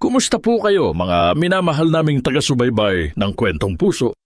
Kumusta po kayo mga minamahal naming taga-subaybay ng Kwentong Puso?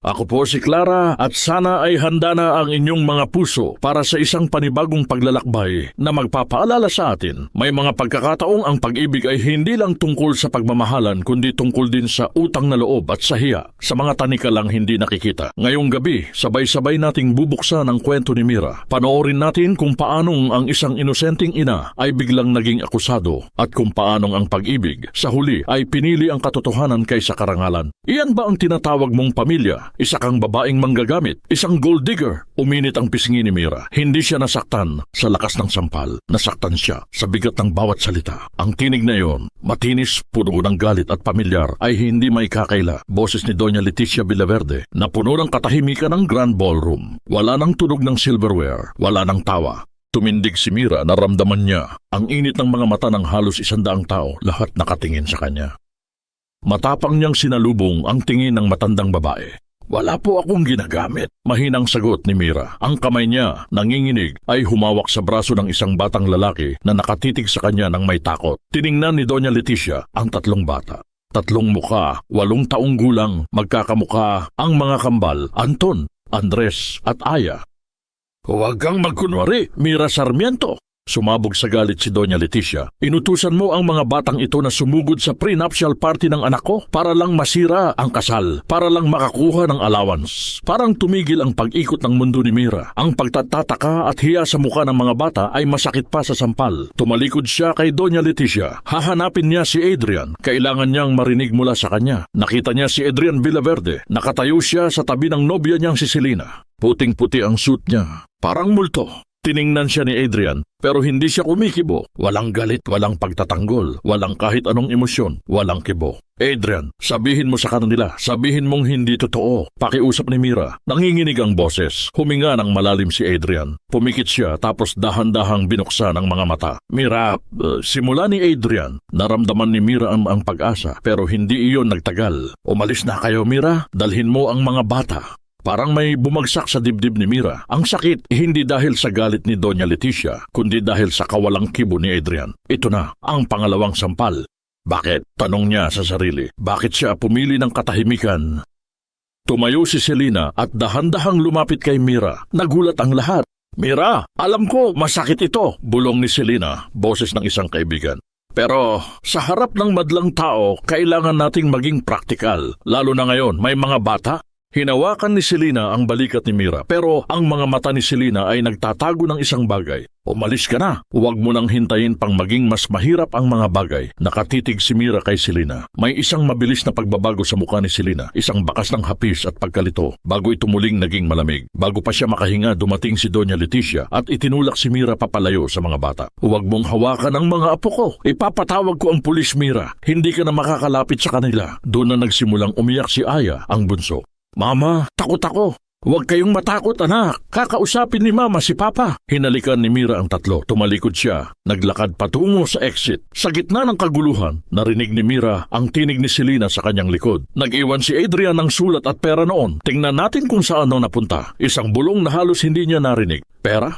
Ako po si Clara at sana ay handa na ang inyong mga puso para sa isang panibagong paglalakbay na magpapaalala sa atin. May mga pagkakataong ang pag-ibig ay hindi lang tungkol sa pagmamahalan kundi tungkol din sa utang na loob at sa hiya sa mga tanika lang hindi nakikita. Ngayong gabi, sabay-sabay nating bubuksan ang kwento ni Mira. Panoorin natin kung paanong ang isang inosenteng ina ay biglang naging akusado at kung paanong ang pag-ibig sa huli ay pinili ang katotohanan kaysa karangalan. Iyan ba ang tinatawag mong pamilya? Isa kang babaeng manggagamit, isang gold digger. Uminit ang pisngi ni Mira. Hindi siya nasaktan sa lakas ng sampal. Nasaktan siya sa bigat ng bawat salita. Ang tinig na iyon, matinis, puno ng galit at pamilyar, ay hindi may kakaila. Boses ni Doña Leticia Villaverde na puno ng katahimikan ng Grand Ballroom. Wala nang tunog ng silverware, wala nang tawa. Tumindig si Mira, naramdaman niya ang init ng mga mata ng halos 100 tao, lahat nakatingin sa kanya. Matapang niyang sinalubong ang tingin ng matandang babae. Wala po akong ginagamit, mahinang sagot ni Mira. Ang kamay niya, nanginginig, ay humawak sa braso ng isang batang lalaki na nakatitig sa kanya ng may takot. Tiningnan ni Doña Leticia ang 3 bata. 3 muka, 8 taong gulang, magkakamuka ang mga kambal, Anton, Andres at Aya. Huwag kang magkunwari, Mira Sarmiento. Sumabog sa galit si Doña Leticia. Inutusan mo ang mga batang ito na sumugod sa prenuptial party ng anak ko para lang masira ang kasal, para lang makakuha ng allowance. Parang tumigil ang pag-ikot ng mundo ni Mira. Ang pagtatataka at hiya sa mukha ng mga bata ay masakit pa sa sampal. Tumalikod siya kay Doña Leticia. Hahanapin niya si Adrian. Kailangan niyang marinig mula sa kanya. Nakita niya si Adrian Villaverde. Nakatayo siya sa tabi ng nobya niyang si Selena. Puting-puti ang suit niya. Parang multo. Tiningnan siya ni Adrian, pero hindi siya kumikibo. Walang galit, walang pagtatanggol, walang kahit anong emosyon, walang kibo. Adrian, sabihin mo sa kanila, sabihin mong hindi totoo. Pakiusap ni Mira. Nanginginig ang boses. Huminga ng malalim si Adrian. Pumikit siya tapos dahan-dahang binuksan ang mga mata. Mira, simula ni Adrian, naramdaman ni Mira ang pag-asa, pero hindi iyon nagtagal. Umalis na kayo, Mira. Dalhin mo ang mga bata. Parang may bumagsak sa dibdib ni Mira. Ang sakit, hindi dahil sa galit ni Doña Leticia, kundi dahil sa kawalang kibo ni Adrian. Ito na, ang pangalawang sampal. Bakit? Tanong niya sa sarili. Bakit siya pumili ng katahimikan? Tumayo si Selena at dahan-dahang lumapit kay Mira. Nagulat ang lahat. Mira, alam ko, masakit ito, bulong ni Selena, boses ng isang kaibigan. Pero sa harap ng madlang tao, kailangan nating maging praktikal. Lalo na ngayon, may mga bata. Hinawakan ni Selena ang balikat ni Mira, pero ang mga mata ni Selena ay nagtatago ng isang bagay. Umalis ka na. Huwag mo nang hintayin pang maging mas mahirap ang mga bagay. Nakatitig si Mira kay Selena. May isang mabilis na pagbabago sa mukha ni Selena. Isang bakas ng hapis at pagkalito. Bago ito muling naging malamig. Bago pa siya makahinga, dumating si Doña Leticia at itinulak si Mira papalayo sa mga bata. Huwag mong hawakan ang mga apo ko. Ipapatawag ko ang pulis, Mira. Hindi ka na makakalapit sa kanila. Doon na nagsimulang umiyak si Aya, ang bunso. Mama, takot ako. Huwag kayong matakot, anak. Kakausapin ni Mama si Papa. Hinalikan ni Mira ang 3. Tumalikod siya. Naglakad patungo sa exit. Sa gitna ng kaguluhan, narinig ni Mira ang tinig ni Selena sa kanyang likod. Nag-iwan si Adrian ng sulat at pera noon. Tingnan natin kung saan napunta. Isang bulong na halos hindi niya narinig. Pera?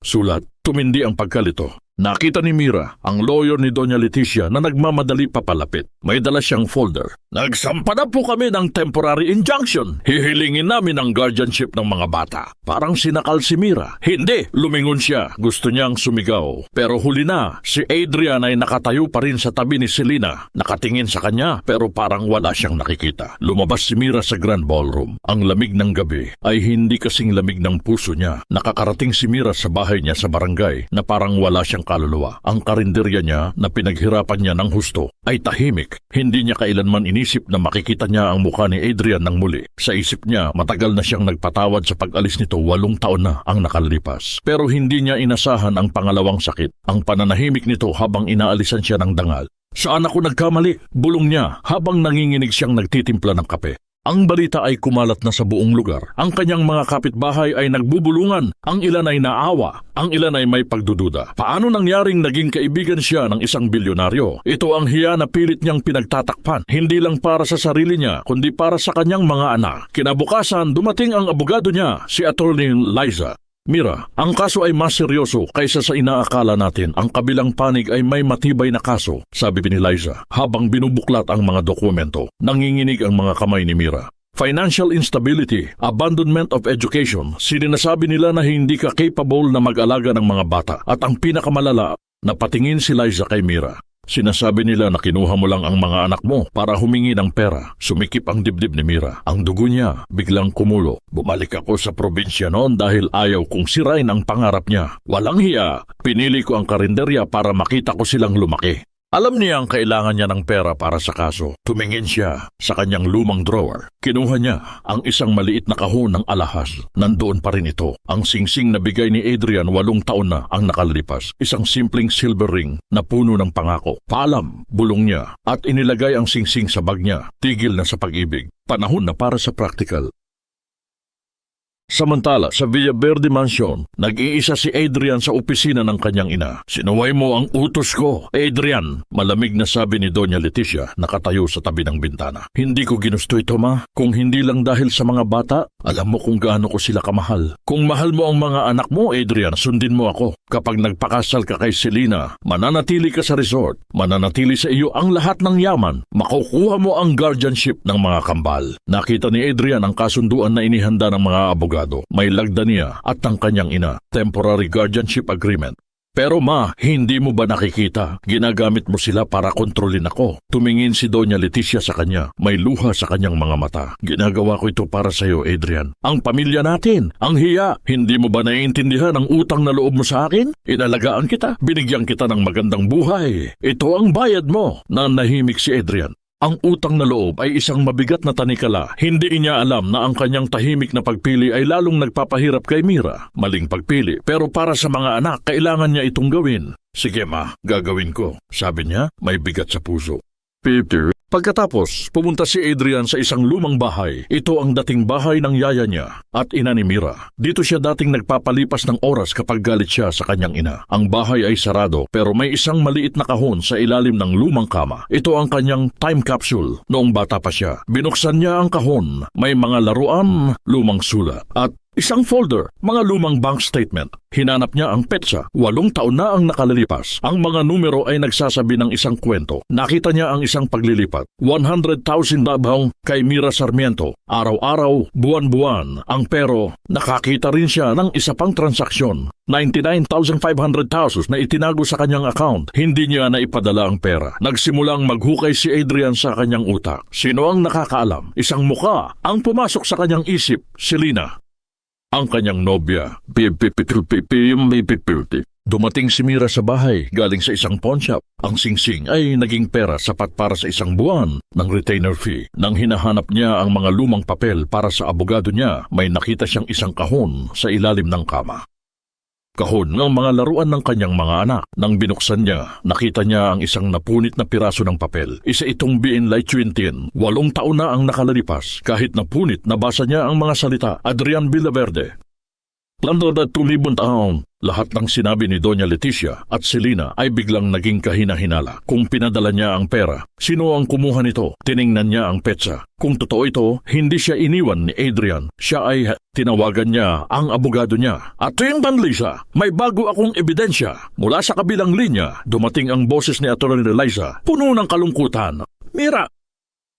Sulat. Tumindi ang pagkalito. Nakita ni Mira ang lawyer ni Doña Leticia na nagmamadali papalapit. May dala siyang folder. Nagsampa na po kami ng temporary injunction. Hihilingin namin ang guardianship ng mga bata. Parang sinakal si Mira. Hindi, lumingon siya. Gusto niyang sumigaw. Pero huli na, si Adrian ay nakatayo pa rin sa tabi ni Selena. Nakatingin sa kanya pero parang wala siyang nakikita. Lumabas si Mira sa Grand Ballroom. Ang lamig ng gabi ay hindi kasing lamig ng puso niya. Nakakarating si Mira sa bahay niya sa barangay na parang wala siyang kaluluwa. Ang karinderya niya na pinaghirapan niya ng husto ay tahimik. Hindi niya kailanman inisip na makikita niya ang mukha ni Adrian ng muli. Sa isip niya, matagal na siyang nagpatawad sa pag-alis nito. 8 taon na ang nakalipas. Pero hindi niya inasahan ang pangalawang sakit. Ang pananahimik nito habang inaalisan siya ng dangal. Saan ako nagkamali? Bulong niya habang nanginginig siyang nagtitimpla ng kape. Ang balita ay kumalat na sa buong lugar. Ang kanyang mga kapitbahay ay nagbubulungan. Ang ilan ay naawa. Ang ilan ay may pagdududa. Paano nangyaring naging kaibigan siya ng isang bilyonaryo? Ito ang hiya na pilit niyang pinagtatakpan. Hindi lang para sa sarili niya, kundi para sa kanyang mga anak. Kinabukasan, dumating ang abogado niya, si Attorney Liza. Mira, ang kaso ay mas seryoso kaysa sa inaakala natin. Ang kabilang panig ay may matibay na kaso, sabi ni Liza habang binubuklat ang mga dokumento. Nanginginig ang mga kamay ni Mira. Financial instability, abandonment of education, sinasabi nila na hindi ka capable na mag-alaga ng mga bata. At ang pinakamalala, napatingin si Liza kay Mira. Sinasabi nila na kinuha mo lang ang mga anak mo para humingi ng pera. Sumikip ang dibdib ni Mira. Ang dugo niya biglang kumulo. Bumalik ako sa probinsya noon dahil ayaw kong sirain ang pangarap niya. Walang hiya, pinili ko ang karinderya para makita ko silang lumaki. Alam niya ang kailangan niya ng pera para sa kaso. Tumingin siya sa kanyang lumang drawer. Kinuha niya ang isang maliit na kahon ng alahas. Nandoon pa rin ito. Ang singsing na bigay ni Adrian 8 taon na ang nakalipas. Isang simpleng silver ring na puno ng pangako. Paalam, bulong niya at inilagay ang singsing sa bag niya. Tigil na sa pag-ibig. Panahon na para sa practical. Samantala, sa Villaverde Mansion, nag-iisa si Adrian sa opisina ng kanyang ina. Sinuway mo ang utos ko, Adrian, malamig na sabi ni Doña Leticia, nakatayo sa tabi ng bintana. Hindi ko ginusto ito, ma. Kung hindi lang dahil sa mga bata, alam mo kung gaano ko sila kamahal. Kung mahal mo ang mga anak mo, Adrian, sundin mo ako. Kapag nagpakasal ka kay Selena, mananatili ka sa resort, mananatili sa iyo ang lahat ng yaman, makukuha mo ang guardianship ng mga kambal. Nakita ni Adrian ang kasunduan na inihanda ng mga abogado. May lagda niya at ang kanyang ina, temporary guardianship agreement. Pero ma, hindi mo ba nakikita? Ginagamit mo sila para kontrolin ako. Tumingin si Doña Leticia sa kanya. May luha sa kanyang mga mata. Ginagawa ko ito para sa iyo, Adrian. Ang pamilya natin, ang hiya. Hindi mo ba naiintindihan ang utang na loob mo sa akin? Inalagaan kita, binigyan kita ng magandang buhay. Ito ang bayad mo. Nanahimik si Adrian. Ang utang na loob ay isang mabigat na tanikala. Hindi niya alam na ang kanyang tahimik na pagpili ay lalong nagpapahirap kay Mira. Maling pagpili, pero para sa mga anak, kailangan niya itong gawin. Sige ma, gagawin ko, sabi niya, may bigat sa puso. Peter. Pagkatapos, pumunta si Adrian sa isang lumang bahay. Ito ang dating bahay ng yaya niya at ina ni Mira. Dito siya dating nagpapalipas ng oras kapag galit siya sa kanyang ina. Ang bahay ay sarado pero may isang maliit na kahon sa ilalim ng lumang kama. Ito ang kanyang time capsule. Noong bata pa siya, binuksan niya ang kahon. May mga laruan, lumang sulat at isang folder, mga lumang bank statement. Hinanap niya ang petsa. 8 taon na ang nakalilipas. Ang mga numero ay nagsasabi ng isang kwento. Nakita niya ang isang paglilipat. 100,000 dabaw kay Mira Sarmiento. Araw-araw, buwan-buwan. Ang pero, nakakita rin siya ng isa pang transaksyon. 99,500 pesos na itinago sa kanyang account. Hindi niya na ipadala ang pera. Nagsimulang maghukay si Adrian sa kanyang utak. Sino ang nakakaalam? Isang muka ang pumasok sa kanyang isip, Selena. Ang kanyang nobya. Dumating si Mira sa bahay galing sa isang pawn shop. Ang singsing ay naging pera sapat para sa isang buwan ng retainer fee. Nang hinahanap niya ang mga lumang papel para sa abogado niya, may nakita siyang isang kahon sa ilalim ng kama. Kahon ng mga laruan ng kanyang mga anak. Nang binuksan niya, nakita niya ang isang napunit na piraso ng papel. Isa itong BNLay 20. 8 taon na ang nakalalipas. Kahit napunit, nabasa niya ang mga salita. Adrian Villaverde. Plano na 2,000 taon. Lahat ng sinabi ni Doña Leticia at Selena ay biglang naging kahina-hinala. Kung pinadala niya ang pera, sino ang kumuha nito? Tiningnan niya ang petsa. Kung totoo ito, hindi siya iniwan ni Adrian. Siya ay tinawagan niya ang abogado niya. At yung Lisa, may bago akong ebidensya. Mula sa kabilang linya, dumating ang boses ni Atty. Liza, puno ng kalungkutan. Mira,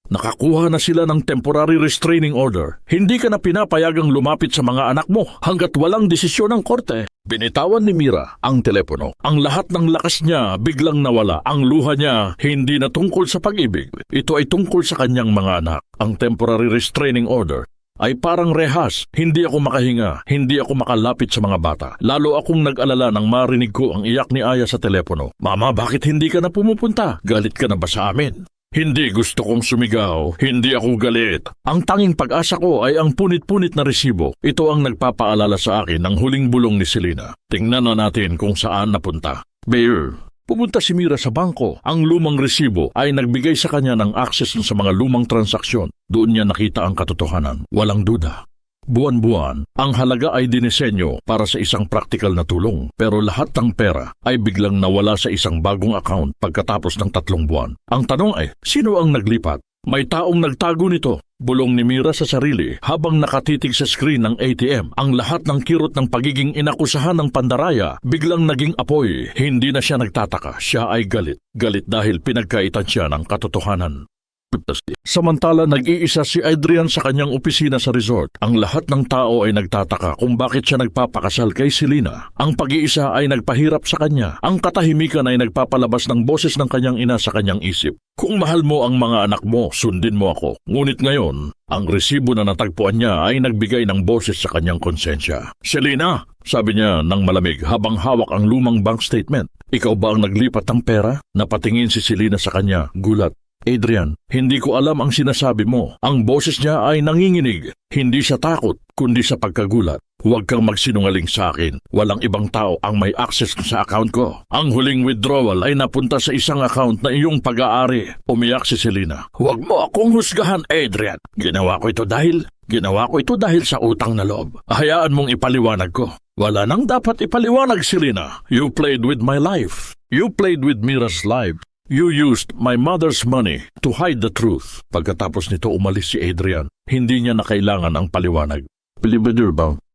nakakuha na sila ng temporary restraining order. Hindi ka na pinapayagang lumapit sa mga anak mo hanggat walang desisyon ng korte. Binitawan ni Mira ang telepono. Ang lahat ng lakas niya biglang nawala. Ang luha niya hindi na tungkol sa pag-ibig. Ito ay tungkol sa kanyang mga anak. Ang temporary restraining order ay parang rehas. Hindi ako makahinga. Hindi ako makalapit sa mga bata. Lalo akong nag-alala nang marinig ko ang iyak ni Aya sa telepono. Mama, bakit hindi ka na pumupunta? Galit ka na ba sa amin? Hindi gusto kong sumigaw. Hindi ako galit. Ang tanging pag-asa ko ay ang punit-punit na resibo. Ito ang nagpapaalala sa akin ng huling bulong ni Selena. Tingnan na natin kung saan napunta. Mayor, pumunta si Mira sa bangko. Ang lumang resibo ay nagbigay sa kanya ng access sa mga lumang transaksyon. Doon niya nakita ang katotohanan. Walang duda. Buwan-buwan, ang halaga ay dinisenyo para sa isang praktikal na tulong. Pero lahat ng pera ay biglang nawala sa isang bagong account pagkatapos ng 3 buwan. Ang tanong ay, sino ang naglipat? May taong nagtago nito. Bulong ni Mira sa sarili habang nakatitig sa screen ng ATM. Ang lahat ng kirot ng pagiging inakusahan ng pandaraya biglang naging apoy. Hindi na siya nagtataka, siya ay galit. Galit dahil pinagkaitan siya ng katotohanan. Samantala nag-iisa si Adrian sa kanyang opisina sa resort. Ang lahat ng tao ay nagtataka kung bakit siya nagpapakasal kay Selena. Ang pag-iisa ay nagpahirap sa kanya. Ang katahimikan ay nagpapalabas ng boses ng kanyang ina sa kanyang isip. Kung mahal mo ang mga anak mo, sundin mo ako. Ngunit ngayon, ang resibo na natagpuan niya ay nagbigay ng boses sa kanyang konsensya. Selena, sabi niya nang malamig habang hawak ang lumang bank statement. Ikaw ba ang naglipat ng pera? Napatingin si Selena sa kanya, gulat. Adrian, hindi ko alam ang sinasabi mo. Ang boses niya ay nanginginig. Hindi sa takot, kundi sa pagkagulat. Huwag kang magsinungaling sa akin. Walang ibang tao ang may access sa account ko. Ang huling withdrawal ay napunta sa isang account na iyong pag-aari. Umiyak si Selena. Huwag mo akong husgahan, Adrian. Ginawa ko ito dahil sa utang na loob. Hayaan mong ipaliwanag ko. Wala nang dapat ipaliwanag, Selena. You played with my life. You played with Mira's life. You used my mother's money to hide the truth. Pagkatapos nito umalis si Adrian. Hindi niya na kailangan ang paliwanag.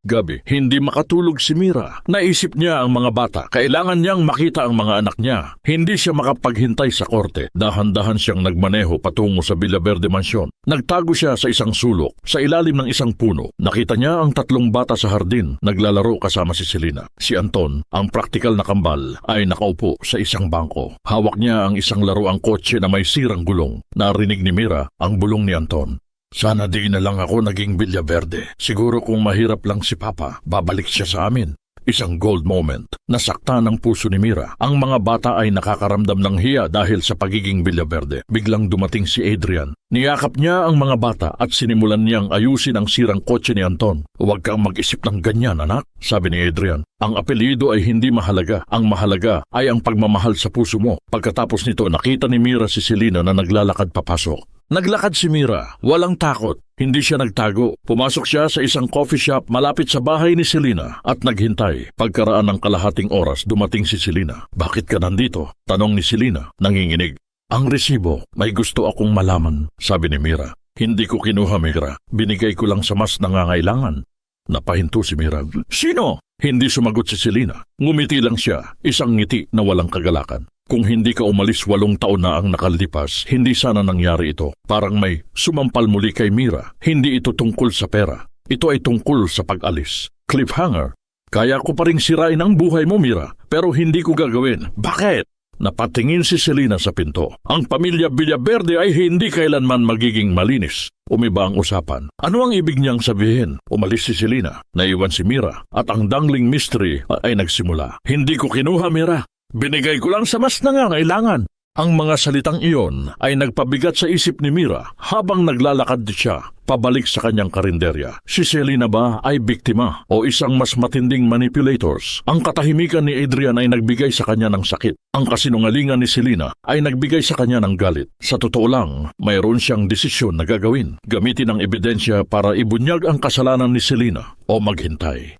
Gabi, hindi makatulog si Mira. Naisip niya ang mga bata. Kailangan niyang makita ang mga anak niya. Hindi siya makapaghintay sa korte. Dahan-dahan siyang nagmaneho patungo sa Villaverde Mansion. Nagtago siya sa isang sulok, sa ilalim ng isang puno. Nakita niya ang 3 bata sa hardin, naglalaro kasama si Selena. Si Anton, ang praktikal na kambal, ay nakaupo sa isang bangko. Hawak niya ang isang laruang kotse na may sirang gulong. Narinig ni Mira ang bulong ni Anton. Sana di na lang ako naging Villaverde. Siguro kung mahirap lang si Papa, babalik siya sa amin. Isang gold moment. Nasakta ng puso ni Mira. Ang mga bata ay nakakaramdam ng hiya dahil sa pagiging Villaverde. Biglang dumating si Adrian. Niyakap niya ang mga bata at sinimulan niyang ayusin ang sirang kotse ni Anton. Huwag kang mag-isip ng ganyan, anak, sabi ni Adrian. Ang apelyido ay hindi mahalaga. Ang mahalaga ay ang pagmamahal sa puso mo. Pagkatapos nito, nakita ni Mira si Selena na naglalakad papasok. Naglakad si Mira, walang takot. Hindi siya nagtago. Pumasok siya sa isang coffee shop malapit sa bahay ni Selena at naghintay. Pagkaraan ng kalahating oras, dumating si Selena. Bakit ka nandito? Tanong ni Selena, nanginginig. Ang resibo, may gusto akong malaman, sabi ni Mira. Hindi ko kinuha, Mira. Binigay ko lang sa mas nangangailangan. Napahinto si Mira. Sino? Hindi sumagot si Selena. Ngumiti lang siya, isang ngiti na walang kagalakan. Kung hindi ka umalis 8 taon na ang nakalipas, hindi sana nangyari ito. Parang may sumampal muli kay Mira. Hindi ito tungkol sa pera. Ito ay tungkol sa pag-alis. Cliffhanger. Kaya ko pa ring sirain ang buhay mo, Mira. Pero hindi ko gagawin. Bakit? Napatingin si Selena sa pinto. Ang pamilya Villaverde ay hindi kailanman magiging malinis. Umiba ang usapan. Ano ang ibig niyang sabihin? Umalis si Selena. Naiwan si Mira. At ang dangling mystery ay nagsimula. Hindi ko kinuha, Mira. Binigay ko lang sa mas nangangailangan. Ang mga salitang iyon ay nagpabigat sa isip ni Mira habang naglalakad siya pabalik sa kanyang karinderya. Si Selena ba ay biktima o isang mas matinding manipulators? Ang katahimikan ni Adrian ay nagbigay sa kanya ng sakit. Ang kasinungalingan ni Selena ay nagbigay sa kanya ng galit. Sa totoo lang, mayroon siyang desisyon na gagawin. Gamitin ang ebidensya para ibunyag ang kasalanan ni Selena o maghintay.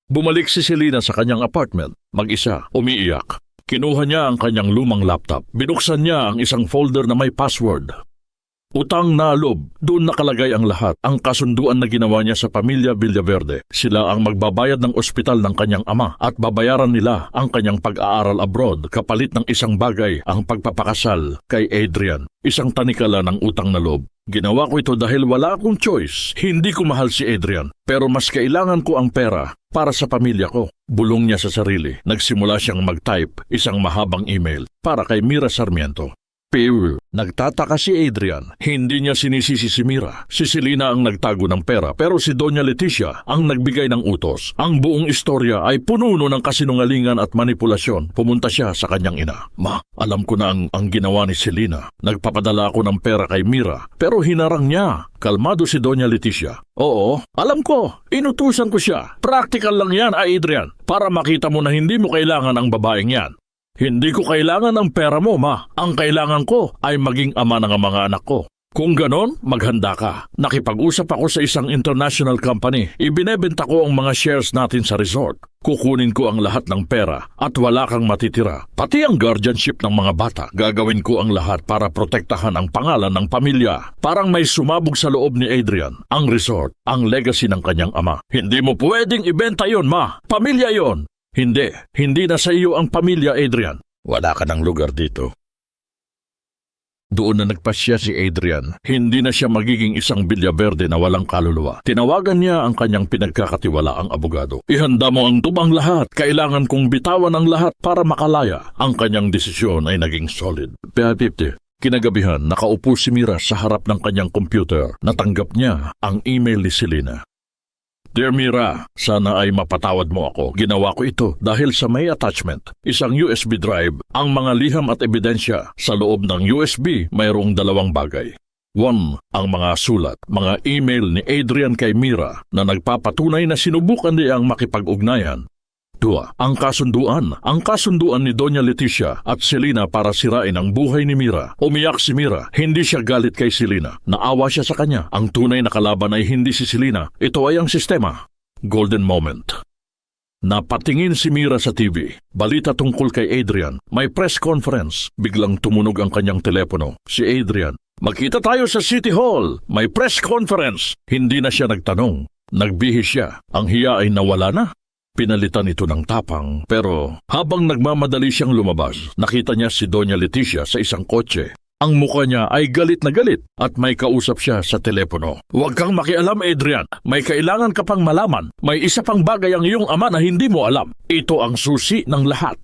Bumalik si Selena sa kanyang apartment, mag-isa, umiiyak. Kinuha niya ang kanyang lumang laptop. Binuksan niya ang isang folder na may password. Utang na loob, doon nakalagay ang lahat. Ang kasunduan na ginawa niya sa pamilya Villaverde. Sila ang magbabayad ng ospital ng kanyang ama at babayaran nila ang kanyang pag-aaral abroad kapalit ng isang bagay, ang pagpapakasal kay Adrian. Isang tanikala ng utang na loob. Ginawa ko ito dahil wala akong choice. Hindi ko mahal si Adrian, pero mas kailangan ko ang pera para sa pamilya ko. Bulong niya sa sarili. Nagsimula siyang mag-type isang mahabang email para kay Mira Sarmiento. Nagtataka si Adrian. Hindi niya sinisisi si Mira. Si Selena ang nagtago ng pera pero si Doña Leticia ang nagbigay ng utos. Ang buong istorya ay pununo ng kasinungalingan at manipulasyon. Pumunta siya sa kanyang ina. Ma, alam ko na ang ginawa ni Selena. Nagpapadala ako ng pera kay Mira pero hinarang niya. Kalmado si Doña Leticia. Oo, alam ko. Inutusan ko siya. Practical lang yan, Adrian. Para makita mo na hindi mo kailangan ang babaeng yan. Hindi ko kailangan ng pera mo, Ma. Ang kailangan ko ay maging ama ng mga anak ko. Kung ganon, maghanda ka. Nakipag-usap ako sa isang international company. Ibinebenta ko ang mga shares natin sa resort. Kukunin ko ang lahat ng pera at wala kang matitira. Pati ang guardianship ng mga bata. Gagawin ko ang lahat para protektahan ang pangalan ng pamilya. Parang may sumabog sa loob ni Adrian. Ang resort, ang legacy ng kanyang ama. Hindi mo pwedeng ibenta yon, ma. Pamilya yon. Hindi na sa iyo ang pamilya, Adrian. Wala ka ng lugar dito. Doon na nagpasya si Adrian. Hindi na siya magiging isang Villaverde na walang kaluluwa. Tinawagan niya ang kanyang pinagkakatiwalaang abogado. Ihanda mo ang tubang lahat. Kailangan kong bitawan ang lahat para makalaya. Ang kanyang desisyon ay naging solid. P50. Kinagabihan, nakaupo si Mira sa harap ng kanyang computer. Natanggap niya ang email ni Selena. Dear Mira, sana ay mapatawad mo ako. Ginawa ko ito dahil sa may attachment, isang USB drive, ang mga liham at ebidensya. Sa loob ng USB, mayroong dalawang bagay. 1. Ang mga sulat, mga email ni Adrian kay Mira na nagpapatunay na sinubukan niyang makipag-ugnayan. 2. Ang kasunduan ni Doña Leticia at Selena para sirain ang buhay ni Mira. Umiyak si Mira, hindi siya galit kay Selena. Naawa siya sa kanya. Ang tunay na kalaban ay hindi si Selena. Ito ay ang sistema. Golden moment. Napatingin si Mira sa TV. Balita tungkol kay Adrian. May press conference. Biglang tumunog ang kanyang telepono. Si Adrian. Magkita tayo sa City Hall. May press conference. Hindi na siya nagtanong. Nagbihis siya. Ang hiya ay nawala na. Pinalitan ito ng tapang, pero habang nagmamadali siyang lumabas, nakita niya si Doña Leticia sa isang kotse. Ang mukha niya ay galit na galit at may kausap siya sa telepono. Huwag kang makialam, Adrian. May kailangan ka pang malaman. May isa pang bagay ang iyong ama na hindi mo alam. Ito ang susi ng lahat.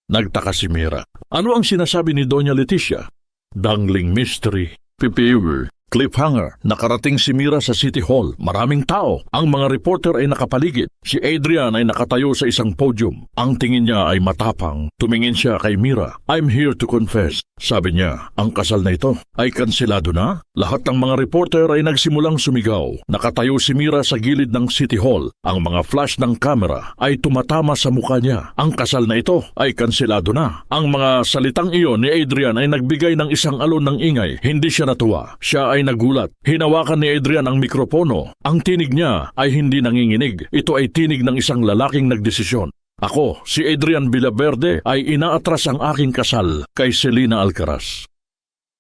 Nagtaka si Mira. Ano ang sinasabi ni Doña Leticia? Dangling mystery. Pipiwer. Cliffhanger. Nakarating si Mira sa City Hall. Maraming tao. Ang mga reporter ay nakapaligid. Si Adrian ay nakatayo sa isang podium. Ang tingin niya ay matapang. Tumingin siya kay Mira. I'm here to confess. Sabi niya, ang kasal na ito ay kanselado na. Lahat ng mga reporter ay nagsimulang sumigaw. Nakatayo si Mira sa gilid ng City Hall. Ang mga flash ng kamera ay tumatama sa mukha niya. Ang kasal na ito ay kanselado na. Ang mga salitang iyon ni Adrian ay nagbigay ng isang alon ng ingay. Hindi siya natuwa. Siya ay nagulat. Hinawakan ni Adrian ang mikropono. Ang tinig niya ay hindi nanginginig. Ito ay tinig ng isang lalaking nagdesisyon. Ako, si Adrian Villaverde, ay inaatras ang aking kasal kay Selena Alcaraz.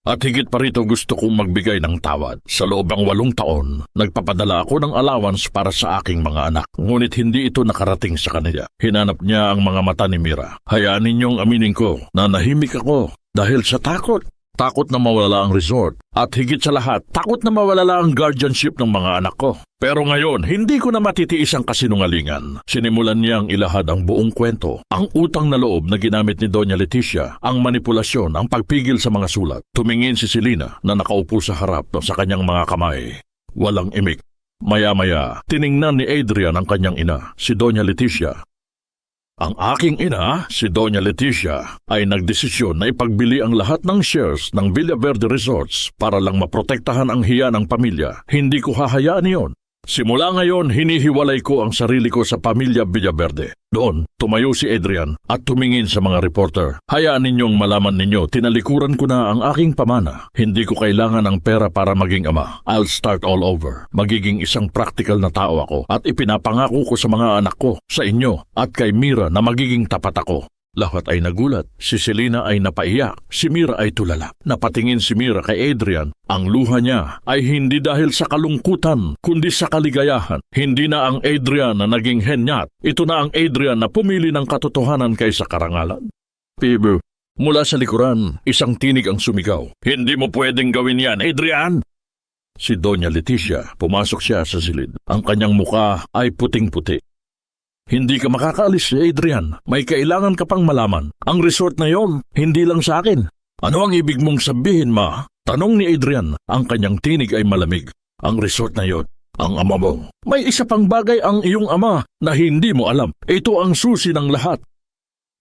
At higit pa rito gusto kong magbigay ng tawad. Sa loob ng 8 taon, nagpapadala ako ng allowance para sa aking mga anak. Ngunit hindi ito nakarating sa kanila. Hinanap niya ang mga mata ni Mira. Hayaan ninyong aminin ko na nahimik ako dahil sa takot. Takot na mawala ang resort. At higit sa lahat, takot na mawala ang guardianship ng mga anak ko. Pero ngayon, hindi ko na matitiis ang kasinungalingan. Sinimulan niyang ilahad ang buong kwento. Ang utang na loob na ginamit ni Doña Leticia, ang manipulasyon, ang pagpigil sa mga sulat. Tumingin si Selena na nakaupo sa harap sa kanyang mga kamay. Walang imik. Maya-maya, tiningnan ni Adrian ang kanyang ina, si Doña Leticia. Ang aking ina, si Doña Leticia, ay nagdesisyon na ipagbili ang lahat ng shares ng Villaverde Resorts para lang maprotektahan ang hiya ng pamilya. Hindi ko hahayaan iyon. Simula ngayon, hinihiwalay ko ang sarili ko sa pamilya Villaverde. Doon, tumayo si Adrian at tumingin sa mga reporter. Hayaan ninyong malaman ninyo, tinalikuran ko na ang aking pamana. Hindi ko kailangan ng pera para maging ama. I'll start all over. Magiging isang practical na tao ako at ipinapangako ko sa mga anak ko, sa inyo at kay Mira na magiging tapat ako. Lahat ay nagulat. Si Selena ay napaiyak. Si Mira ay tulala. Napatingin si Mira kay Adrian. Ang luha niya ay hindi dahil sa kalungkutan, kundi sa kaligayahan. Hindi na ang Adrian na naging henyat. Ito na ang Adrian na pumili ng katotohanan kaysa karangalan. Pibu. Mula sa likuran, isang tinig ang sumigaw. Hindi mo pwedeng gawin yan, Adrian! Si Doña Leticia, pumasok siya sa silid. Ang kanyang muka ay puting-puti. Hindi ka makakaalis, Adrian. May kailangan ka pang malaman. Ang resort na yon, hindi lang sa akin. Ano ang ibig mong sabihin, ma? Tanong ni Adrian. Ang kanyang tinig ay malamig. Ang resort na yon, ang ama mo. May isa pang bagay ang iyong ama na hindi mo alam. Ito ang susi ng lahat.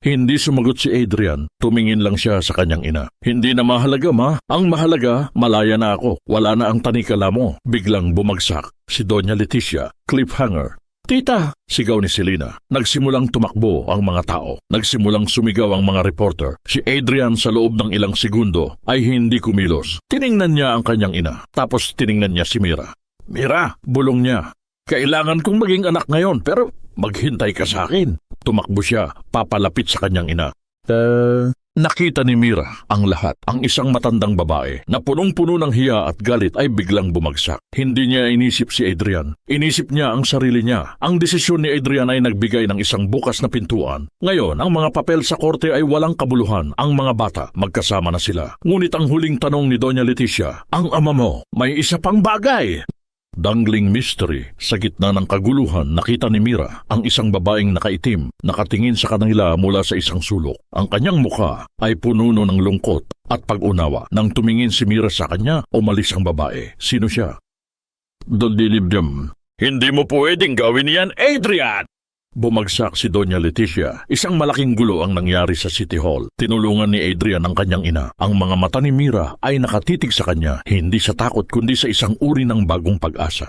Hindi sumagot si Adrian. Tumingin lang siya sa kanyang ina. Hindi na mahalaga, ma. Ang mahalaga, malaya na ako. Wala na ang tanikala mo. Biglang bumagsak si Doña Leticia. Cliffhanger. Tita, sigaw ni Selena. Nagsimulang tumakbo ang mga tao. Nagsimulang sumigaw ang mga reporter. Si Adrian sa loob ng ilang segundo ay hindi kumilos. Tiningnan niya ang kanyang ina. Tapos tiningnan niya si Mira. Mira, bulong niya. Kailangan kong maging anak ngayon pero maghintay ka sa akin. Tumakbo siya, papalapit sa kanyang ina. Nakita ni Mira ang lahat. Ang isang matandang babae na punong-puno ng hiya at galit ay biglang bumagsak. Hindi niya inisip si Adrian. Inisip niya ang sarili niya. Ang desisyon ni Adrian ay nagbigay ng isang bukas na pintuan. Ngayon, ang mga papel sa korte ay walang kabuluhan. Ang mga bata, magkasama na sila. Ngunit ang huling tanong ni Doña Leticia, ang ama mo, may isa pang bagay. Dangling mystery. Sa gitna ng kaguluhan, nakita ni Mira ang isang babaeng nakaitim, nakatingin sa kanila mula sa isang sulok. Ang kanyang mukha ay puno ng lungkot at pag-unawa. Nang tumingin si Mira sa kanya, umalis ang babae. Sino siya? Dodilibdem. Hindi mo pwedeng gawin yan, Adrian! Bumagsak si Doña Leticia. Isang malaking gulo ang nangyari sa City Hall. Tinulungan ni Adrian ang kanyang ina. Ang mga mata ni Mira ay nakatitig sa kanya, hindi sa takot kundi sa isang uri ng bagong pag-asa.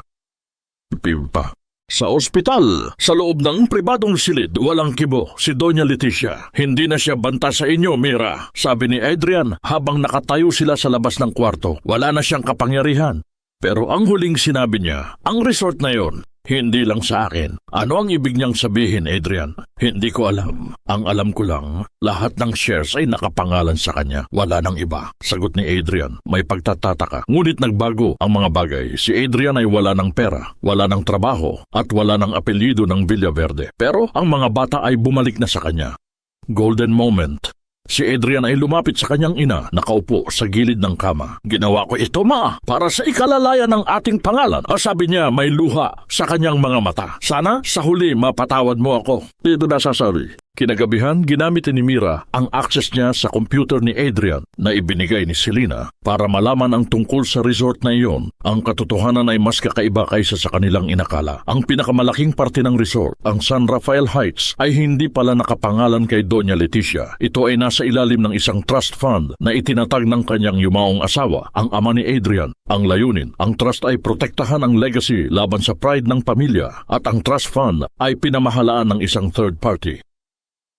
Pipa. Sa ospital, sa loob ng pribadong silid, walang kibo si Doña Leticia. Hindi na siya banta sa inyo, Mira, sabi ni Adrian habang nakatayo sila sa labas ng kwarto. Wala na siyang kapangyarihan. Pero ang huling sinabi niya, ang resort na yon, hindi lang sa akin. Ano ang ibig niyang sabihin, Adrian? Hindi ko alam. Ang alam ko lang, lahat ng shares ay nakapangalan sa kanya. Wala nang iba. Sagot ni Adrian. May pagtatataka. Ngunit nagbago ang mga bagay. Si Adrian ay wala ng pera, wala ng trabaho, at wala ng apelyido ng Villaverde. Pero ang mga bata ay bumalik na sa kanya. Golden moment. Si Adrian ay lumapit sa kanyang ina, nakaupo sa gilid ng kama. Ginawa ko ito, ma, para sa ikalalayan ng ating pangalan. Sabi niya may luha sa kanyang mga mata. Sana sa huli mapatawad mo ako. Dito na sasabi. Kinagabihan, ginamit ni Mira ang access niya sa computer ni Adrian na ibinigay ni Selena para malaman ang tungkol sa resort na iyon. Ang katotohanan ay mas kakaiba kaysa sa kanilang inakala. Ang pinakamalaking parte ng resort, ang San Rafael Heights, ay hindi pala nakapangalan kay Doña Leticia. Ito ay nasa ilalim ng isang trust fund na itinatag ng kanyang yumaong asawa, ang ama ni Adrian. Ang layunin, ang trust ay protektahan ang legacy laban sa pride ng pamilya at ang trust fund ay pinamahalaan ng isang third party.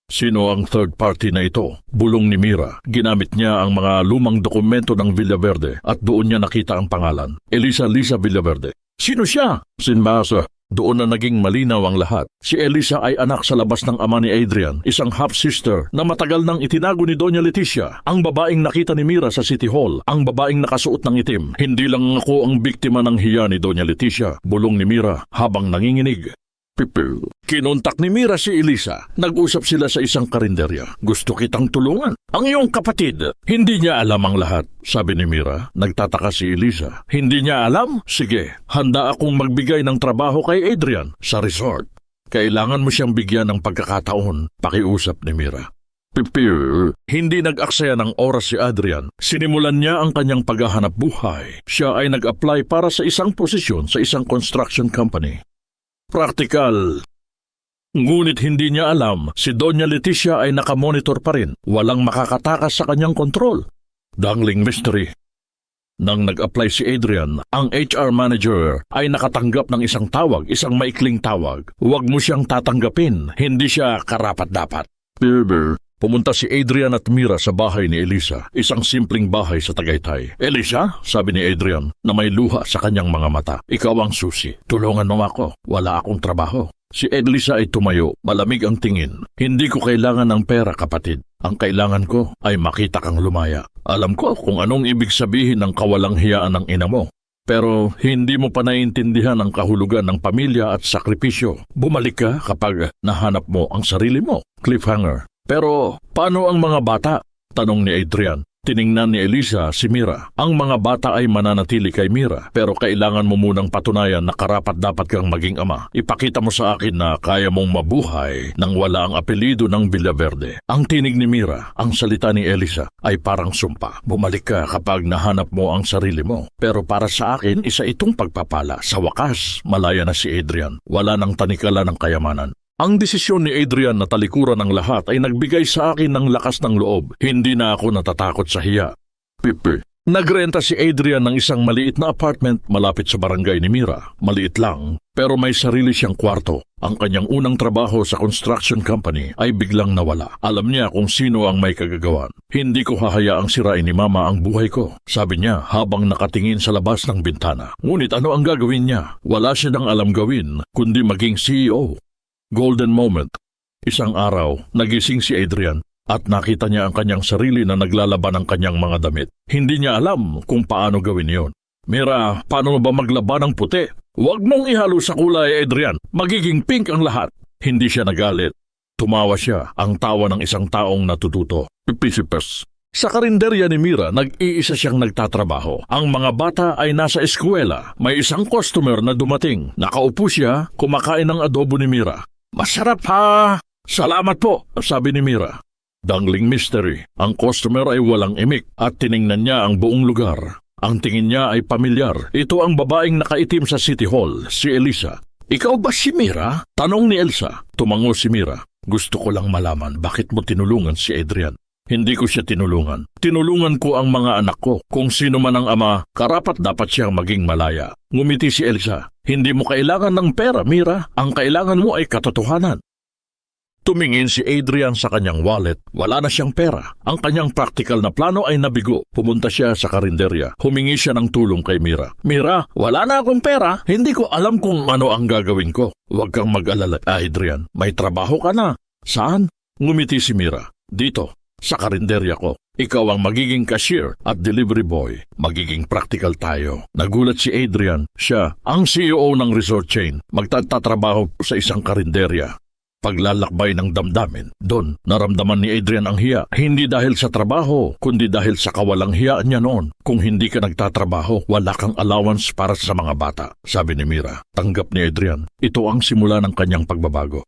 Sino ang third party na ito? Bulong ni Mira. Ginamit niya ang mga lumang dokumento ng Villaverde at doon niya nakita ang pangalan. Elisa Villaverde. Sino siya? Sinbasa. Doon na naging malinaw ang lahat. Si Elisa ay anak sa labas ng ama ni Adrian, isang half-sister na matagal nang itinago ni Doña Leticia. Ang babaeng nakita ni Mira sa City Hall, ang babaeng nakasuot ng itim. Hindi lang ako ang biktima ng hiya ni Doña Leticia, bulong ni Mira habang nanginginig. Pipi. Kinontak ni Mira si Elisa. Nag-usap sila sa isang karinderya. Gusto kitang tulungan. Ang iyong kapatid, hindi niya alam ang lahat, sabi ni Mira. Nagtataka si Elisa. Hindi niya alam? Sige, handa akong magbigay ng trabaho kay Adrian sa resort. Kailangan mo siyang bigyan ng pagkakataon, pakiusap ni Mira. Pipi. Hindi nag-aksaya ng oras si Adrian. Sinimulan niya ang kanyang paghahanap buhay. Siya ay nag-apply para sa isang posisyon sa isang construction company. Praktikal. Ngunit hindi niya alam, si Doña Leticia ay nakamonitor pa rin. Walang makakatakas sa kanyang kontrol. Dangling mystery. Nang nag-apply si Adrian, ang HR manager ay nakatanggap ng isang tawag, isang maikling tawag. Huwag mo siyang tatanggapin, hindi siya karapat-dapat. Pumunta si Adrian at Mira sa bahay ni Elisa, isang simpleng bahay sa Tagaytay. Elisa, sabi ni Adrian na may luha sa kanyang mga mata, ikaw ang susi. Tulungan mo ako, wala akong trabaho. Si Elisa ay tumayo, malamig ang tingin. Hindi ko kailangan ng pera, kapatid. Ang kailangan ko ay makita kang lumaya. Alam ko kung anong ibig sabihin ng kawalang hiyaan ng ina mo. Pero hindi mo pa naiintindihan ang kahulugan ng pamilya at sakripisyo. Bumalik ka kapag nahanap mo ang sarili mo. Cliffhanger. Pero paano ang mga bata? Tanong ni Adrian. Tiningnan ni Elisa si Mira. Ang mga bata ay mananatili kay Mira, pero kailangan mo munang patunayan na karapat-dapat kang maging ama. Ipakita mo sa akin na kaya mong mabuhay nang wala ang apelyido ng Villaverde. Ang tinig ni Mira, ang salita ni Elisa, ay parang sumpa. Bumalik ka kapag nahanap mo ang sarili mo. Pero para sa akin, isa itong pagpapala. Sa wakas, malaya na si Adrian. Wala nang tanikala ng kayamanan. Ang desisyon ni Adrian na talikuran ng lahat ay nagbigay sa akin ng lakas ng loob. Hindi na ako natatakot sa hiya. Pipi, Nagrenta si Adrian ng isang maliit na apartment malapit sa barangay ni Mira. Maliit lang, pero may sarili siyang kwarto. Ang kanyang unang trabaho sa construction company ay biglang nawala. Alam niya kung sino ang may kagagawan. Hindi ko hahayaang sirain ni Mama ang buhay ko, sabi niya habang nakatingin sa labas ng bintana. Ngunit ano ang gagawin niya? Wala siya nang alam gawin, kundi maging CEO. Golden moment. Isang araw, nagising si Adrian at nakita niya ang kanyang sarili na naglalaban ng kanyang mga damit. Hindi niya alam kung paano gawin yon. Mira, paano ba maglaba ng puti? Huwag mong ihalo sa kulay, Adrian. Magiging pink ang lahat. Hindi siya nagalit. Tumawa siya, ang tawa ng isang taong natututo. Pipisipes. Sa karinderya ni Mira, nag-iisa siyang nagtatrabaho. Ang mga bata ay nasa eskwela. May isang customer na dumating. Nakaupo siya, kumakain ng adobo ni Mira. Masarap ha! Salamat po, sabi ni Mira. Dangling mystery. Ang customer ay walang imik at tiningnan niya ang buong lugar. Ang tingin niya ay pamilyar. Ito ang babaeng nakaitim sa City Hall, si Elisa. Ikaw ba si Mira? Tanong ni Elsa. Tumango si Mira. Gusto ko lang malaman bakit mo tinulungan si Adrian. Hindi ko siya tinulungan. Tinulungan ko ang mga anak ko. Kung sino man ang ama, karapat dapat siyang maging malaya. Ngumiti si Elsa. Hindi mo kailangan ng pera, Mira. Ang kailangan mo ay katotohanan. Tumingin si Adrian sa kanyang wallet. Wala na siyang pera. Ang kanyang practical na plano ay nabigo. Pumunta siya sa karinderya. Humingi siya ng tulong kay Mira. Mira, wala na akong pera. Hindi ko alam kung ano ang gagawin ko. Huwag kang mag-alala, Adrian. May trabaho ka na. Saan? Ngumiti si Mira. Dito, sa karinderya ko. Ikaw ang magiging cashier at delivery boy. Magiging practical tayo. Nagulat si Adrian. Siya, ang CEO ng resort chain. Magtatrabaho sa isang karinderya. Paglalakbay ng damdamin, doon naramdaman ni Adrian ang hiya. Hindi dahil sa trabaho, kundi dahil sa kawalang hiya niya noon. Kung hindi ka nagtatrabaho, wala kang allowance para sa mga bata, sabi ni Mira. Tanggap ni Adrian. Ito ang simula ng kanyang pagbabago.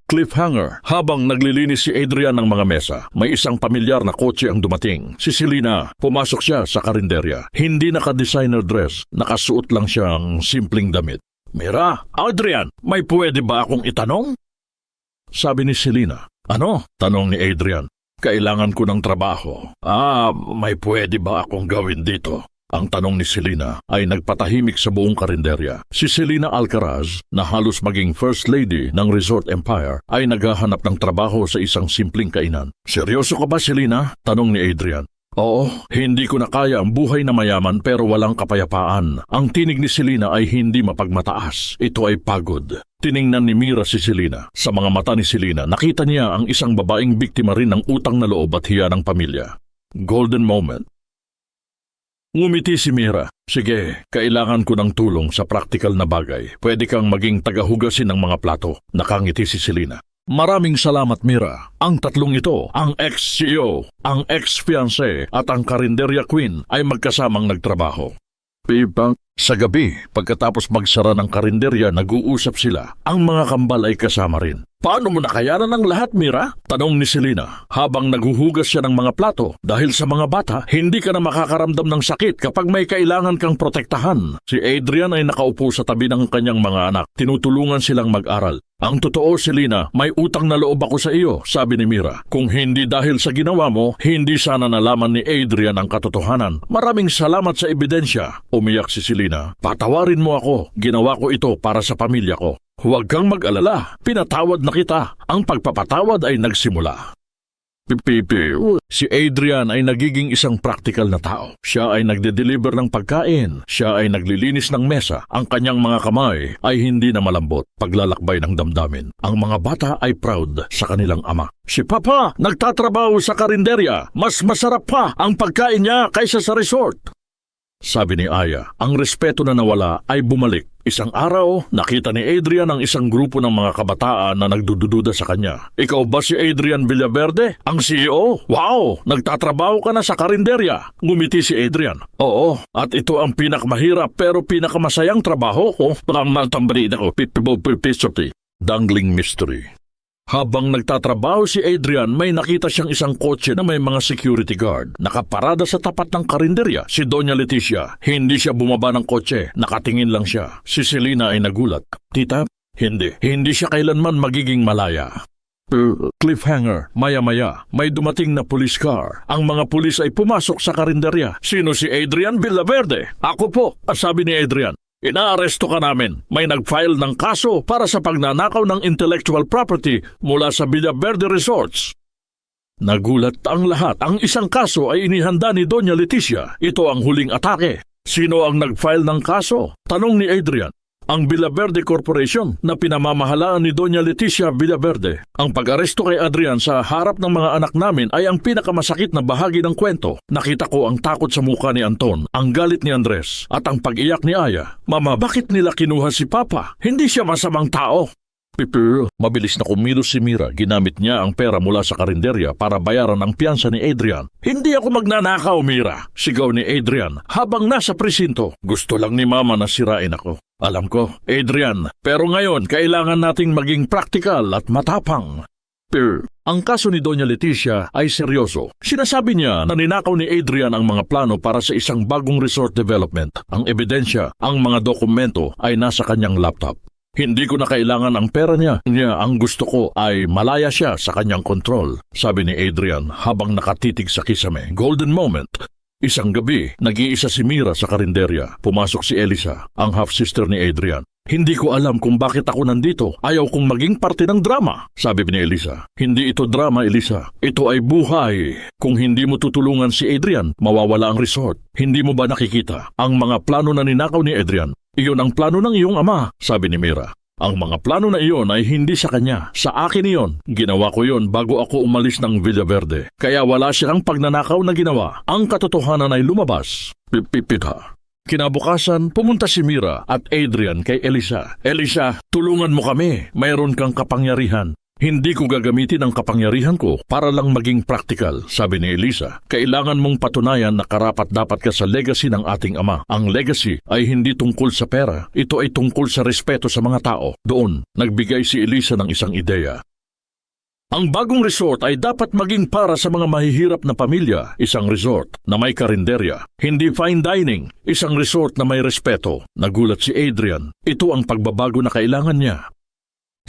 Cliffhanger. Habang naglilinis si Adrian ng mga mesa, may isang pamilyar na kotse ang dumating. Si Selena. Pumasok siya sa karinderya. Hindi naka-designer dress. Nakasuot lang siyang simpleng damit. Mira, Adrian, may pwede ba akong itanong? Sabi ni Selena. Ano? Tanong ni Adrian. Kailangan ko ng trabaho. May pwede ba akong gawin dito? Ang tanong ni Selena ay nagpatahimik sa buong karinderya. Si Selena Alcaraz, na halos maging first lady ng Resort Empire, ay naghahanap ng trabaho sa isang simpleng kainan. Seryoso ka ba, Selena? Tanong ni Adrian. Oo, hindi ko na kaya ang buhay na mayaman pero walang kapayapaan. Ang tinig ni Selena ay hindi mapagmataas. Ito ay pagod. Tiningnan ni Mira si Selena. Sa mga mata ni Selena, nakita niya ang isang babaeng biktima rin ng utang na loob at hiya ng pamilya. Golden moment. Ngumiti si Mira. Sige, kailangan ko ng tulong sa practical na bagay. Pwede kang maging tagahugasin ng mga plato. Nakangiti si Selena. Maraming salamat, Mira. Ang tatlong ito, ang ex-CEO, ang ex-fiancé at ang karinderya queen ay magkasamang nagtrabaho. Sa gabi, pagkatapos magsara ng karinderya, nag-uusap sila. Ang mga kambal ay kasama rin. Paano mo nakayanan ang lahat, Mira? Tanong ni Selena habang naghuhugas siya ng mga plato. Dahil sa mga bata, hindi ka na makakaramdam ng sakit kapag may kailangan kang protektahan. Si Adrian ay nakaupo sa tabi ng kanyang mga anak. Tinutulungan silang mag-aral. Ang totoo, Selena, may utang na loob ako sa iyo, sabi ni Mira. Kung hindi dahil sa ginawa mo, hindi sana nalaman ni Adrian ang katotohanan. Maraming salamat sa ebidensya. Umiyak si Selena. Patawarin mo ako. Ginawa ko ito para sa pamilya ko. Huwag kang mag-alala. Pinatawad na kita. Ang pagpapatawad ay nagsimula. Si Adrian ay nagiging isang practical na tao. Siya ay nagde-deliver ng pagkain. Siya ay naglilinis ng mesa. Ang kanyang mga kamay ay hindi na malambot. Paglalakbay ng damdamin. Ang mga bata ay proud sa kanilang ama. Si Papa nagtatrabaho sa karinderya. Mas masarap pa ang pagkain niya kaysa sa resort. Sabi ni Aya, ang respeto na nawala ay bumalik. Isang araw, nakita ni Adrian ang isang grupo ng mga kabataan na nagdududa sa kanya. Ikaw ba si Adrian Villaverde? Ang CEO? Wow! Nagtatrabaho ka na sa karinderya. Ngumiti si Adrian. Oo, at ito ang pinakamahirap pero pinakamasayang trabaho ko. Pangmaltambrida ko, pipipipipisopi. Dangling mystery. Habang nagtatrabaho si Adrian, may nakita siyang isang kotse na may mga security guard. Nakaparada sa tapat ng karinderya. Si Doña Leticia. Hindi siya bumaba ng kotse. Nakatingin lang siya. Si Selena ay nagulat. Tita, hindi. Hindi siya kailanman magiging malaya. Cliffhanger, maya-maya, may dumating na police car. Ang mga pulis ay pumasok sa karinderya. Sino si Adrian Villaverde? Ako po, sabi ni Adrian. Inaaresto ka namin. May nag-file ng kaso para sa pagnanakaw ng intellectual property mula sa Villaverde Resorts. Nagulat ang lahat. Ang isang kaso ay inihanda ni Doña Leticia. Ito ang huling atake. Sino ang nag-file ng kaso? Tanong ni Adrian. Ang Villaverde Corporation na pinamamahalaan ni Doña Leticia Villaverde. Ang pag-aresto kay Adrian sa harap ng mga anak namin ay ang pinakamasakit na bahagi ng kwento. Nakita ko ang takot sa mukha ni Anton, ang galit ni Andres, at ang pag-iyak ni Aya. Mama, bakit nila kinuha si Papa? Hindi siya masamang tao. Mabilis na kumilos si Mira. Ginamit niya ang pera mula sa karinderya para bayaran ang piyansa ni Adrian. Hindi ako magnanakaw, Mira, sigaw ni Adrian habang nasa presinto. Gusto lang ni Mama na sirain ako. Alam ko, Adrian, pero ngayon kailangan nating maging praktikal at matapang. Ang kaso ni Doña Leticia ay seryoso. Sinasabi niya na ninakaw ni Adrian ang mga plano para sa isang bagong resort development. Ang ebidensya, ang mga dokumento ay nasa kanyang laptop. Hindi ko na kailangan ang pera niya. Ang gusto ko ay malaya siya sa kanyang kontrol, sabi ni Adrian habang nakatitig sa kisame. Golden moment. Isang gabi, nag-iisa si Mira sa karinderya. Pumasok si Elisa, ang half-sister ni Adrian. Hindi ko alam kung bakit ako nandito. Ayaw kong maging parte ng drama, sabi ni Elisa. Hindi ito drama, Elisa. Ito ay buhay. Kung hindi mo tutulungan si Adrian, mawawala ang resort. Hindi mo ba nakikita ang mga plano na ninakaw ni Adrian? Iyon ang plano ng iyong ama, sabi ni Mira. Ang mga plano na iyon ay hindi sa kanya. Sa akin iyon. Ginawa ko iyon bago ako umalis ng Villaverde. Kaya wala siyang pagnanakaw na ginawa. Ang katotohanan ay lumabas. Pipita. Kinabukasan, pumunta si Mira at Adrian kay Elisa. Elisa, tulungan mo kami. Mayroon kang kapangyarihan. Hindi ko gagamitin ang kapangyarihan ko para lang maging praktikal, sabi ni Elisa. Kailangan mong patunayan na karapat-dapat ka sa legacy ng ating ama. Ang legacy ay hindi tungkol sa pera. Ito ay tungkol sa respeto sa mga tao. Doon, nagbigay si Elisa ng isang ideya. Ang bagong resort ay dapat maging para sa mga mahihirap na pamilya. Isang resort na may karinderya. Hindi fine dining. Isang resort na may respeto. Nagulat si Adrian. Ito ang pagbabago na kailangan niya.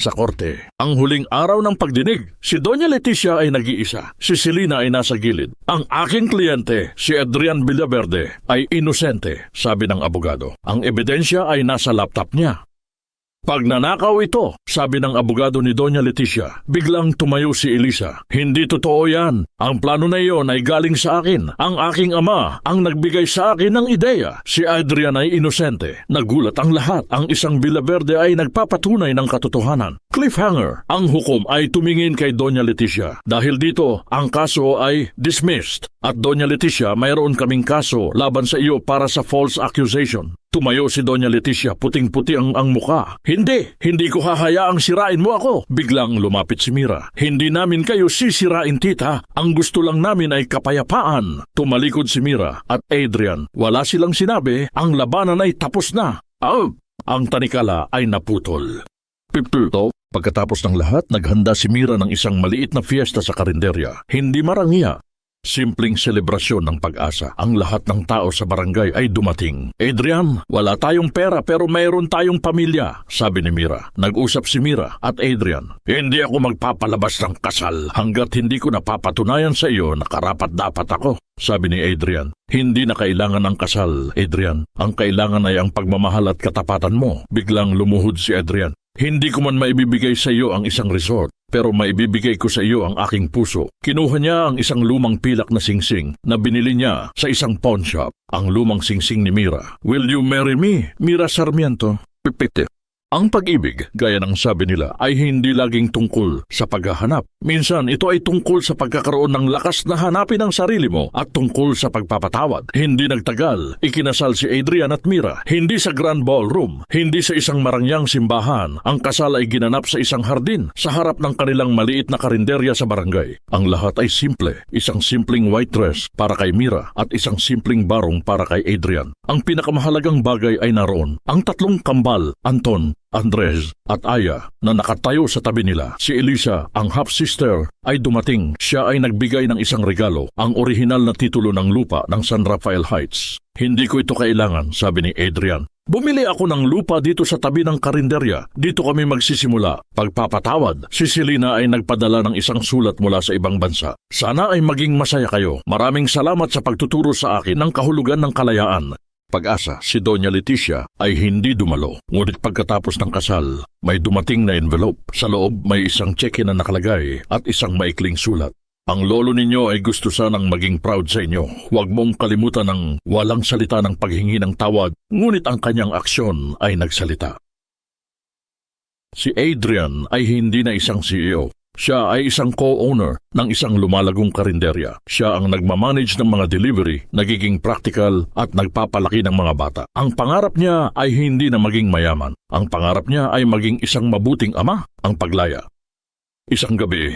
Sa korte, ang huling araw ng pagdinig, si Doña Leticia ay nag-iisa. Si Selena ay nasa gilid. Ang aking kliyente, si Adrian Villaverde, ay inosente, sabi ng abogado. Ang ebidensya ay nasa laptop niya. Pagnanakaw ito, sabi ng abogado ni Doña Leticia. Biglang tumayo si Elisa. Hindi totoo yan. Ang plano na iyon ay galing sa akin. Ang aking ama ang nagbigay sa akin ng ideya. Si Adrian ay inosente. Nagulat ang lahat. Ang isang Villaverde ay nagpapatunay ng katotohanan. Cliffhanger. Ang hukom ay tumingin kay Doña Leticia. Dahil dito, ang kaso ay dismissed. At Doña Leticia, mayroon kaming kaso laban sa iyo para sa false accusation. Tumayo si Doña Leticia, puting-puti ang muka. Hindi ko hahayaang sirain mo ako. Biglang lumapit si Mira. Hindi namin kayo sisirain, tita. Ang gusto lang namin ay kapayapaan. Tumalikod si Mira at Adrian. Wala silang sinabi, ang labanan ay tapos na. Ang tanikala ay naputol. Pagkatapos ng lahat, naghanda si Mira ng isang maliit na fiesta sa karinderya. Hindi marangiya. Simpleng selebrasyon ng pag-asa. Ang lahat ng tao sa barangay ay dumating. Adrian, wala tayong pera pero mayroon tayong pamilya, sabi ni Mira. Nag-usap si Mira at Adrian. Hindi ako magpapalabas ng kasal hanggat hindi ko napapatunayan sa iyo na karapat-dapat ako, sabi ni Adrian. Hindi na kailangan ng kasal, Adrian. Ang kailangan ay ang pagmamahal at katapatan mo. Biglang lumuhod si Adrian. Hindi ko man maibibigay sa iyo ang isang resort, pero maibibigay ko sa iyo ang aking puso. Kinuha niya ang isang lumang pilak na singsing na binili niya sa isang pawn shop. Ang lumang singsing ni Mira. Will you marry me, Mira Sarmiento? Pipite. Ang pag-ibig, gaya ng sabi nila, ay hindi laging tungkol sa paghahanap. Minsan, ito ay tungkol sa pagkakaroon ng lakas na hanapin ang sarili mo at tungkol sa pagpapatawad. Hindi nagtagal, ikinasal si Adrian at Mira. Hindi sa Grand Ballroom, hindi sa isang marangyang simbahan. Ang kasal ay ginanap sa isang hardin, sa harap ng kanilang maliit na karinderya sa barangay. Ang lahat ay simple. Isang simpleng white dress para kay Mira at isang simpleng barong para kay Adrian. Ang pinakamahalagang bagay ay naroon. Ang tatlong kambal, Anton, Andres at Aya na nakatayo sa tabi nila. Si Elisa, ang half-sister, ay dumating. Siya ay nagbigay ng isang regalo, ang orihinal na titulo ng lupa ng San Rafael Heights. Hindi ko ito kailangan, sabi ni Adrian. Bumili ako ng lupa dito sa tabi ng karinderya. Dito kami magsisimula. Pagpapatawad, si Selena ay nagpadala ng isang sulat mula sa ibang bansa. Sana ay maging masaya kayo. Maraming salamat sa pagtuturo sa akin ng kahulugan ng kalayaan. Pag-asa, si Doña Leticia ay hindi dumalo. Ngunit pagkatapos ng kasal, may dumating na envelope. Sa loob may isang cheque na nakalagay at isang maikling sulat. Ang lolo ninyo ay gusto sanang maging proud sa inyo. Huwag mong kalimutan ng walang salita ng paghingi ng tawad, ngunit ang kanyang aksyon ay nagsalita. Si Adrian ay hindi na isang CEO. Siya ay isang co-owner ng isang lumalagong karinderya. Siya ang nagmamanage ng mga delivery, nagiging practical at nagpapalaki ng mga bata. Ang pangarap niya ay hindi na maging mayaman. Ang pangarap niya ay maging isang mabuting ama, ang paglaya. Isang gabi,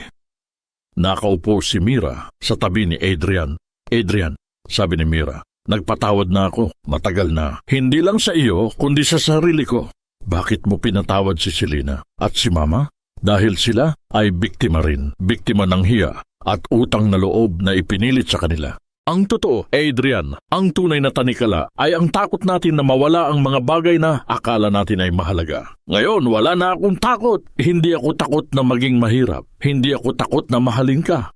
nakaupo si Mira sa tabi ni Adrian. Adrian, sabi ni Mira, nagpatawad na ako, matagal na. Hindi lang sa iyo, kundi sa sarili ko. Bakit mo pinatawad si Selena at si Mama? Dahil sila ay biktima rin, biktima ng hiya at utang na loob na ipinilit sa kanila. Ang totoo, Adrian, ang tunay na tanikala ay ang takot natin na mawala ang mga bagay na akala natin ay mahalaga. Ngayon, wala na akong takot. Hindi ako takot na maging mahirap. Hindi ako takot na mahalin ka.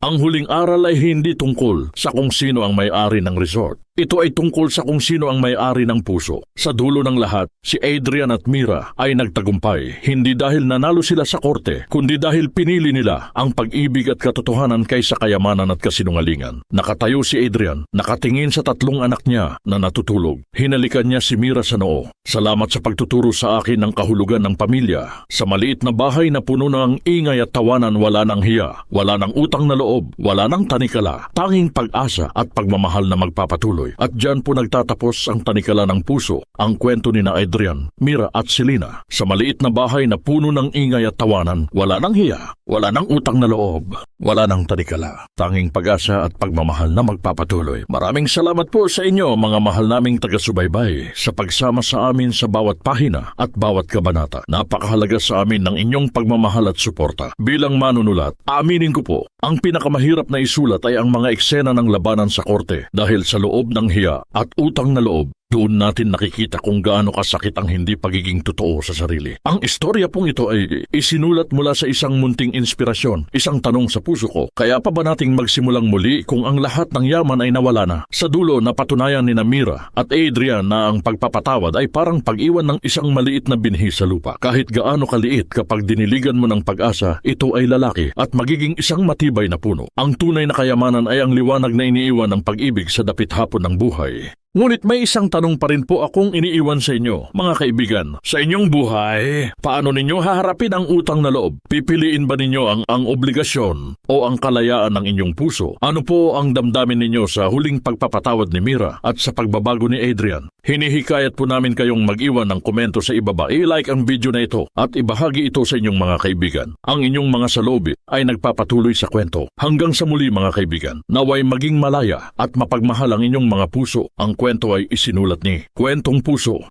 Ang huling aral ay hindi tungkol sa kung sino ang may-ari ng resort. Ito ay tungkol sa kung sino ang may-ari ng puso. Sa dulo ng lahat, si Adrian at Mira ay nagtagumpay. Hindi dahil nanalo sila sa korte, kundi dahil pinili nila ang pag-ibig at katotohanan kaysa kayamanan at kasinungalingan. Nakatayo si Adrian, nakatingin sa 3 anak niya na natutulog. Hinalikan niya si Mira sa noo. Salamat sa pagtuturo sa akin ng kahulugan ng pamilya. Sa maliit na bahay na puno ng ingay at tawanan, wala ng hiya, wala ng utang na loob, wala ng tanikala, tanging pag-asa at pagmamahal na magpapatuloy. At diyan po nagtatapos ang tanikala ng puso, ang kwento ni na Adrian, Mira at Selena. Sa maliit na bahay na puno ng ingay at tawanan, wala ng hiya, wala ng utang na loob, wala ng tanikala, tanging pag-asa at pagmamahal na magpapatuloy. Maraming salamat po sa inyo, mga mahal naming taga-subaybay, sa pagsama sa amin sa bawat pahina at bawat kabanata. Napakahalaga sa amin ng inyong pagmamahal at suporta. Bilang manunulat, aaminin ko po, ang pinakamahirap na isulat ay ang mga eksena ng labanan sa korte dahil sa loob ng hiya at utang na loob, doon natin nakikita kung gaano kasakit ang hindi pagiging totoo sa sarili. Ang istorya pong ito ay isinulat mula sa isang munting inspirasyon, isang tanong sa puso ko. Kaya pa ba nating magsimulang muli kung ang lahat ng yaman ay nawala na? Sa dulo, napatunayan ni Mira at Adrian na ang pagpapatawad ay parang pag-iwan ng isang maliit na binhi sa lupa. Kahit gaano kaliit, kapag diniligan mo ng pag-asa, ito ay lalaki at magiging isang matibay na puno. Ang tunay na kayamanan ay ang liwanag na iniiwan ng pag-ibig sa dapit hapon ng buhay. Ngunit may isang tanong pa rin po akong iniiwan sa inyo, mga kaibigan. Sa inyong buhay, paano ninyo haharapin ang utang na loob? Pipiliin ba ninyo ang obligasyon o ang kalayaan ng inyong puso? Ano po ang damdamin ninyo sa huling pagpapatawad ni Mira at sa pagbabago ni Adrian? Hinihikayat po namin kayong mag-iwan ng komento sa ibaba. I-like ang video na ito at ibahagi ito sa inyong mga kaibigan. Ang inyong mga saloobin ay nagpapatuloy sa kwento. Hanggang sa muli, mga kaibigan, naway maging malaya at mapagmahal ang inyong mga puso. Ang kwento ay isinulat ni Kwentong Puso.